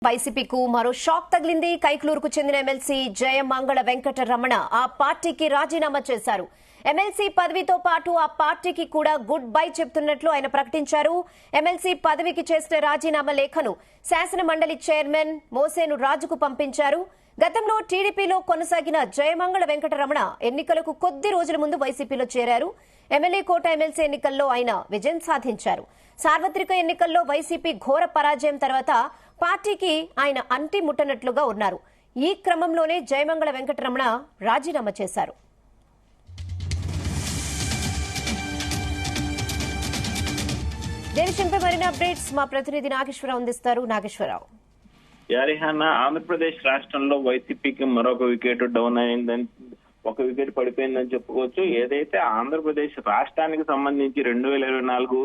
వైసీపీకు మరో షాక్ తగిలింది. కైక్లూరుకు చెందిన ఎమ్మెల్సీ జయమంగళ వెంకటరమణ ఆ పార్టీకి రాజీనామా చేశారు. ఎమ్మెల్సీ పదవితో పాటు ఆ పార్టీకి కూడా గుడ్ బై చెప్తున్నట్లు ఆయన ప్రకటించారు. ఎమ్మెల్సీ పదవికి చేసిన రాజీనామా లేఖను శాసన మండలి చైర్మన్ మోసేను రాజుకు పంపించారు. గతంలో టీడీపీలో కొనసాగిన జయమంగళ వెంకటరమణ ఎన్నికలకు కొద్ది రోజుల ముందు వైసీపీలో చేరారు. ఎమ్మెల్యే కోట ఎమ్మెల్సీ ఎన్నికల్లో ఆయన విజయం సాధించారు. సార్వత్రిక ఎన్నికల్లో వైసీపీ ఘోర పరాజయం తర్వాత పార్టీకి ఆయన అంటి ముట్టనట్లుగా ఉన్నారు. ఈ క్రమంలోనే జయమంగళ వెంకటరమణ రాజీనామా చేశారు. దేశంపై మరిన్ని అప్డేట్స్ మా ప్రతినిధి నాగేశ్వరరావు అందిస్తారు. నాగేశ్వరరావు, యారిహానా ఆంధ్రప్రదేశ్ రాష్ట్రంలో వైసీపీకి మరొక వికెట్ డౌన్ అయిందని, ఒక వికెట్ పడిపోయిందని చెప్పుకోవచ్చు. ఏదైతే ఆంధ్రప్రదేశ్ రాష్ట్రానికి సంబంధించి 2024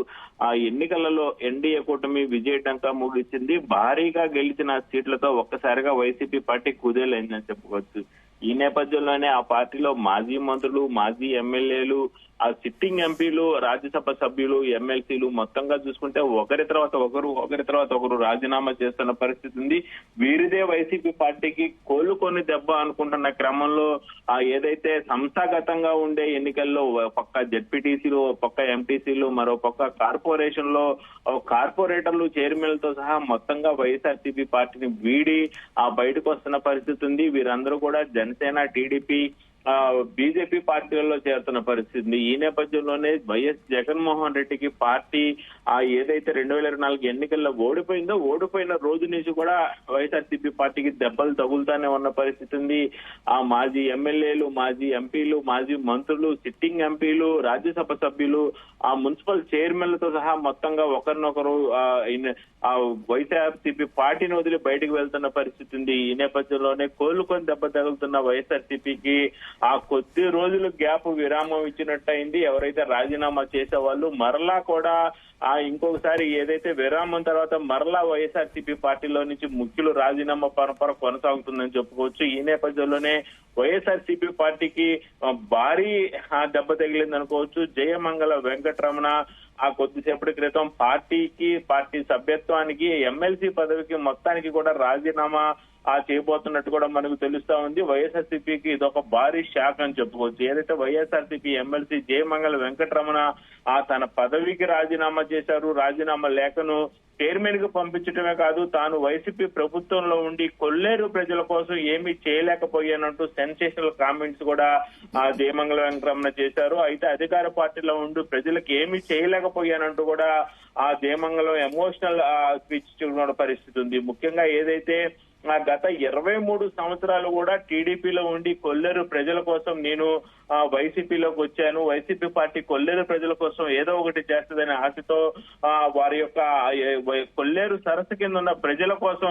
ఆ ఎన్నికలలో ఎన్డీఏ కూటమి విజయటంకా ముగిసింది. భారీగా గెలిచిన సీట్లతో ఒక్కసారిగా వైసీపీ పార్టీ కుదేలైందని చెప్పుకోవచ్చు. ఈ నేపథ్యంలోనే ఆ పార్టీలో మాజీ మంత్రులు, మాజీ ఎమ్మెల్యేలు, ఆ సిట్టింగ్ ఎంపీలు, రాజ్యసభ సభ్యులు, ఎమ్మెల్సీలు మొత్తంగా చూసుకుంటే ఒకరి తర్వాత ఒకరు రాజీనామా చేస్తున్న పరిస్థితి ఉంది. వీరిదే వైసీపీ పార్టీకి కోలుకొని దెబ్బ అనుకుంటున్న క్రమంలో ఏదైతే సంస్థాగతంగా ఉండే ఎన్నికల్లో పక్క జెడ్పీటీసీలు, పక్క ఎంపీసీలు, మరో పక్క కార్పొరేషన్ లో కార్పొరేటర్లు, చైర్మన్లతో సహా మొత్తంగా వైఎస్ఆర్సీపీ పార్టీని వీడి బయటకు వస్తున్న పరిస్థితి ఉంది. వీరందరూ కూడా జనసేన, టీడీపీ, బీజేపీ పార్టీలలో చేరుతున్న పరిస్థితి. ఈ నేపథ్యంలోనే వైఎస్ జగన్మోహన్ రెడ్డికి పార్టీ ఏదైతే 2024 ఎన్నికల్లో ఓడిపోయిన రోజు నుంచి కూడా వైఎస్ఆర్సీపీ పార్టీకి దెబ్బలు తగులుతానే ఉన్న పరిస్థితి ఉంది. ఆ మాజీ ఎమ్మెల్యేలు, మాజీ ఎంపీలు, మాజీ మంత్రులు, సిట్టింగ్ ఎంపీలు, రాజ్యసభ సభ్యులు, ఆ మున్సిపల్ చైర్మన్లతో సహా మొత్తంగా ఒకరినొకరు వైఎస్ఆర్సీపీ పార్టీని వదిలి బయటకు వెళ్తున్న పరిస్థితి ఉంది. ఈ నేపథ్యంలోనే కోలుకొని దెబ్బ తగులుతున్న వైఎస్ఆర్సీపీకి ఆ కొద్ది రోజులు గ్యాప్ విరామం ఇచ్చినట్టయింది. ఎవరైతే రాజీనామా చేసే వాళ్ళు మరలా కూడా ఇంకొకసారి ఏదైతే విరామం తర్వాత మరలా వైఎస్ఆర్సీపీ పార్టీలో నుంచి ముఖ్యులు రాజీనామా పరంపర కొనసాగుతుందని చెప్పుకోవచ్చు. ఈ నేపథ్యంలోనే వైఎస్ఆర్సీపీ పార్టీకి భారీ దెబ్బ తగిలింది అనుకోవచ్చు. జయమంగళ వెంకటరమణ కొద్దిసేపటి క్రితం పార్టీ సభ్యత్వానికి, ఎమ్మెల్సీ పదవికి మొత్తానికి కూడా రాజీనామా చేయబోతున్నట్టు కూడా మనకు తెలుస్తా ఉంది. వైఎస్ఆర్సీపీకి ఇదొక భారీ షాక్ అని చెప్పుకోవచ్చు. ఏదైతే వైఎస్ఆర్సీపీ ఎమ్మెల్సీ జయమంగళ వెంకటరమణ తన పదవికి రాజీనామా చేశారు. రాజీనామా లేఖను చైర్మన్ కు పంపించడమే కాదు, తాను వైసీపీ ప్రభుత్వంలో ఉండి కొల్లేరు ప్రజల కోసం ఏమీ చేయలేకపోయానంటూ సెన్సేషనల్ కామెంట్స్ కూడా జయమంగళ వెంకటరమణ చేశారు. అయితే అధికార పార్టీలో ఉండి ప్రజలకు ఏమీ చేయలేకపోయానంటూ కూడా ఆ జయమంగళం ఎమోషనల్ స్పీచ్ చూడ పరిస్థితి ఉంది. ముఖ్యంగా ఏదైతే గత 23 సంవత్సరాలు కూడా టీడీపీలో ఉండి కొల్లేరు ప్రజల కోసం నేను వైసీపీలోకి వచ్చాను, వైసీపీ పార్టీ కొల్లేరు ప్రజల కోసం ఏదో ఒకటి చేస్తుందనే ఆశతో వారి యొక్క కొల్లేరు సరస్సు కింద ఉన్న ప్రజల కోసం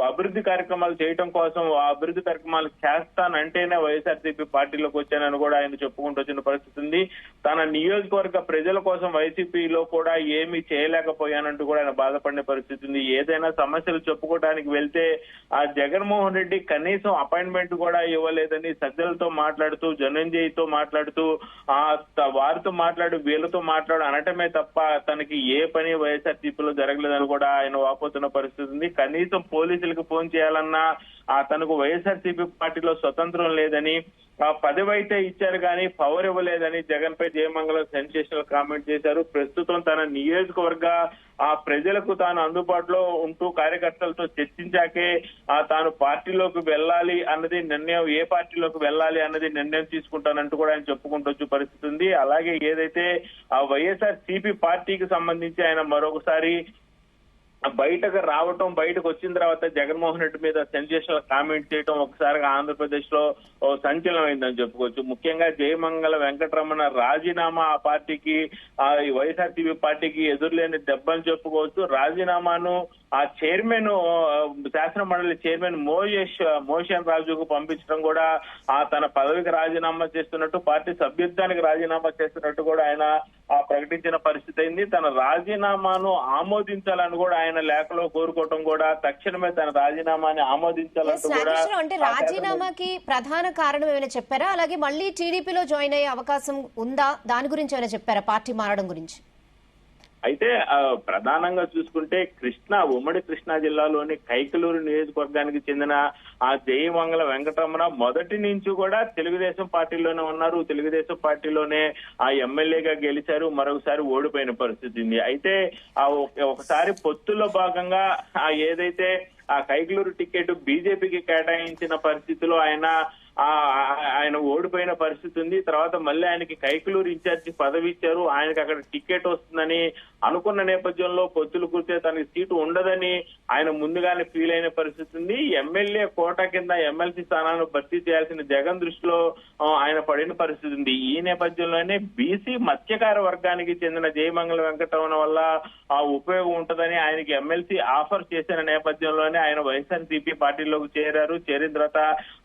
అభివృద్ధి కార్యక్రమాలు చేయడం కోసం, ఆ అభివృద్ధి కార్యక్రమాలు చేస్తానంటేనే వైఎస్ఆర్సీపీ పార్టీలోకి వచ్చానని కూడా ఆయన చెప్పుకుంటూ వచ్చిన పరిస్థితి ఉంది. తన నియోజకవర్గ ప్రజల కోసం వైసీపీలో కూడా ఏమీ చేయలేకపోయానంటూ కూడా ఆయన బాధపడిన పరిస్థితి ఉంది. ఏదైనా సమస్యలు చెప్పుకోవడానికి వెళ్తే జగన్మోహన్ రెడ్డి కనీసం అపాయింట్మెంట్ కూడా ఇవ్వలేదని సజ్జలతో మాట్లాడుతూ, ధనంజయ్తో మాట్లాడుతూ, వారితో వీళ్ళతో అనటమే తప్ప తనకి ఏ పని వైఎస్ఆర్సీపీలో జరగలేదని కూడా ఆయన వాపోతున్న పరిస్థితి ఉంది. కనీసం పోలీసులకు ఫోన్ చేయాలన్నా తనకు వైఎస్ఆర్సీపీ పార్టీలో స్వతంత్రం లేదని, పదవి అయితే ఇచ్చారు కానీ పవర్ ఇవ్వలేదని జగన్ పై జయమంగళ సెన్సేషనల్ కామెంట్ చేశారు. ప్రస్తుతం తన నియోజకవర్గ ప్రజలకు తాను అందుబాటులో ఉంటూ కార్యకర్తలతో చర్చించాకే తాను పార్టీలోకి వెళ్ళాలి అన్నది నిర్ణయం, ఏ పార్టీలోకి వెళ్ళాలి అన్నది నిర్ణయం తీసుకుంటానంటూ కూడా ఆయన చెప్పుకుంటూ వచ్చే పరిస్థితి ఉంది. అలాగే ఏదైతే వైఎస్ఆర్సీపీ పార్టీకి సంబంధించి ఆయన మరొకసారి బయటకు వచ్చిన తర్వాత జగన్మోహన్ రెడ్డి మీద సెన్సేషనల్ కామెంట్ చేయడం ఒకసారిగా ఆంధ్రప్రదేశ్ లో సంచలనమైందని చెప్పుకోవచ్చు. ముఖ్యంగా జయమంగళ వెంకటరమణ రాజీనామా ఆ పార్టీకి, వైఎస్ఆర్సీపీ పార్టీకి ఎదురులేని దెబ్బని చెప్పుకోవచ్చు. రాజీనామాను ఆ చైర్మన్, శాసన మండలి చైర్మన్ మోషన్ రాజుకు పంపించడం కూడా తన పదవికి రాజీనామా చేస్తున్నట్టు, పార్టీ సభ్యత్వానికి రాజీనామా చేస్తున్నట్టు కూడా ఆయన ప్రకటించిన పరిస్థితి అయింది. తన రాజీనామాను ఆమోదించాలని కూడా ఆయన లేఖలో కోరుకోవటం కూడా, తక్షణమే తన రాజీనామాని ఆమోదించాలంటూ కూడా. అంటే రాజీనామాకి ప్రధాన కారణం ఏమైనా చెప్పారా? అలాగే మళ్ళీ టీడీపీలో జాయిన్ అయ్యే అవకాశం ఉందా? దాని గురించి ఏమైనా చెప్పారా? పార్టీ మారడం గురించి? అయితే ప్రధానంగా చూసుకుంటే ఉమ్మడి కృష్ణా జిల్లాలోని కైకలూరు నియోజకవర్గానికి చెందిన ఆ జయమంగళ వెంకటరమణ మొదటి నుంచి కూడా తెలుగుదేశం పార్టీలోనే ఉన్నారు. తెలుగుదేశం పార్టీలోనే ఆ ఎమ్మెల్యేగా గెలిచారు. మరొకసారి ఓడిపోయిన పరిస్థితి ఉంది. అయితే ఒకసారి పొత్తుల్లో భాగంగా ఏదైతే ఆ కైకలూరు టికెట్ బీజేపీకి కేటాయించిన పరిస్థితిలో ఆయన ఓడిపోయిన పరిస్థితి ఉంది. తర్వాత మళ్ళీ ఆయనకి కైకలూరు ఇన్ఛార్జి పదవి ఇచ్చారు. ఆయనకి అక్కడ టికెట్ వస్తుందని అనుకున్న నేపథ్యంలో పొత్తులు కూర్చే తనకి సీటు ఉండదని ఆయన ముందుగానే ఫీల్ అయిన పరిస్థితి ఉంది. ఎమ్మెల్యే కోటా కింద ఎమ్మెల్సీ స్థానాలను భర్తీ చేయాల్సిన జగన్ దృష్టిలో ఆయన పడిన పరిస్థితి ఉంది. ఈ నేపథ్యంలోనే బీసీ మత్స్యకార వర్గానికి చెందిన జయమంగళ వెంకటరమణ వల్ల ఆ ఉపయోగం ఉంటదని ఆయనకి ఎమ్మెల్సీ ఆఫర్ చేసిన నేపథ్యంలోనే ఆయన వైఎస్ఆర్సీపీ పార్టీలోకి చేరారు. చేరిన తర్వాత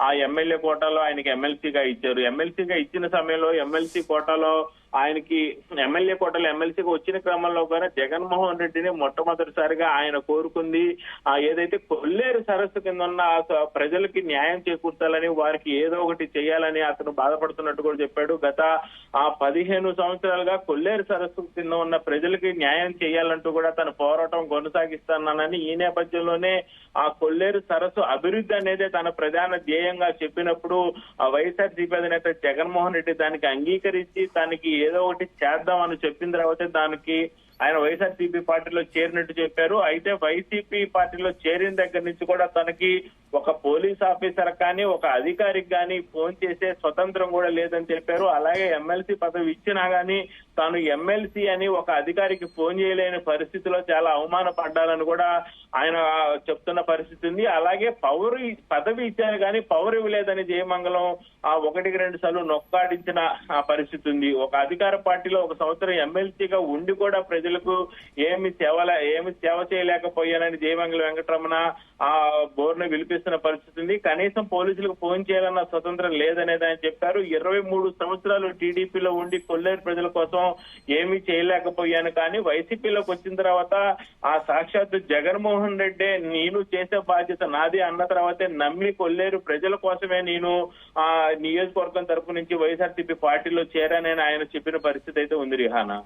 ఆ ఎమ్మెల్యే కోటాలో ఆయనకి ఎమ్మెల్సీగా ఇచ్చారు. ఎమ్మెల్సీగా ఇచ్చిన సమయంలో ఎమ్మెల్సీ కోటాలో ఆయనకి ఎమ్మెల్యే కోటలు ఎమ్మెల్సీగా వచ్చిన క్రమంలో కూడా జగన్మోహన్ రెడ్డిని మొట్టమొదటిసారిగా ఆయన కోరుకుంది ఏదైతే కొల్లేరు సరస్సు కింద ఉన్న ప్రజలకి న్యాయం చేకూర్చాలని, వారికి ఏదో ఒకటి చేయాలని అతను బాధపడుతున్నట్టు కూడా చెప్పాడు. గత 15 సంవత్సరాలుగా కొల్లేరు సరస్సు కింద ఉన్న ప్రజలకి న్యాయం చేయాలంటూ కూడా తన పోరాటం కొనసాగిస్తానని, ఈ నేపథ్యంలోనే ఆ కొల్లేరు సరస్సు అభివృద్ధి అనేది తన ప్రధాన ధ్యేయంగా చెప్పినప్పుడు వైఎస్ఆర్సీపీ అధినేత జగన్మోహన్ రెడ్డి దానికి అంగీకరించి దానికి ఏదో ఒకటి చేద్దామని చెప్పిన తర్వాత దానికి ఆయన వైఎస్ఆర్సీపీ పార్టీలో చేరినట్టు చెప్పారు. అయితే వైసీపీ పార్టీలో చేరిన దగ్గర నుంచి కూడా తనకి ఒక పోలీస్ ఆఫీసర్ కానీ ఒక అధికారికి కానీ ఫోన్ చేసే స్వతంత్రం కూడా లేదని చెప్పారు. అలాగే ఎమ్మెల్సీ పదవి ఇచ్చినా గానీ తాను ఎమ్మెల్సీ అని ఒక అధికారికి ఫోన్ చేయలేని పరిస్థితిలో చాలా అవమానపడ్డాలని కూడా ఆయన చెప్తున్న పరిస్థితి ఉంది. అలాగే పదవి ఇచ్చారు కానీ పవర్ ఇవ్వలేదని జయమంగళం 1-2 సార్లు నొక్కాడించిన పరిస్థితి ఉంది. ఒక అధికార పార్టీలో 1 సంవత్సరం ఎమ్మెల్సీగా ఉండి కూడా ప్రజలకు ఏమి సేవ చేయలేకపోయానని జయమంగళ వెంకటరమణ బోర్ను విలిపిస్తున్న పరిస్థితి ఉంది. కనీసం పోలీసులకు ఫోన్ చేయాలన్న స్వతంత్రం లేదనేది ఆయన చెప్పారు. 23 సంవత్సరాలు టీడీపీలో ఉండి కొల్లేరు ప్రజల కోసం ఏమీ చేయలేకపోయాను, కానీ వైసీపీలోకి వచ్చిన తర్వాత సాక్షాత్తు జగన్మోహన్ రెడ్డి నేను చేసే బాధ్యత నాది అన్న తర్వాతే నమ్మి కొల్లేరు ప్రజల కోసమే నేను నియోజకవర్గం తరపు నుంచి వైఎస్ఆర్సీపీ పార్టీలో చేరానని ఆయన చెప్పిన పరిస్థితి అయితే ఉంది రిహానా.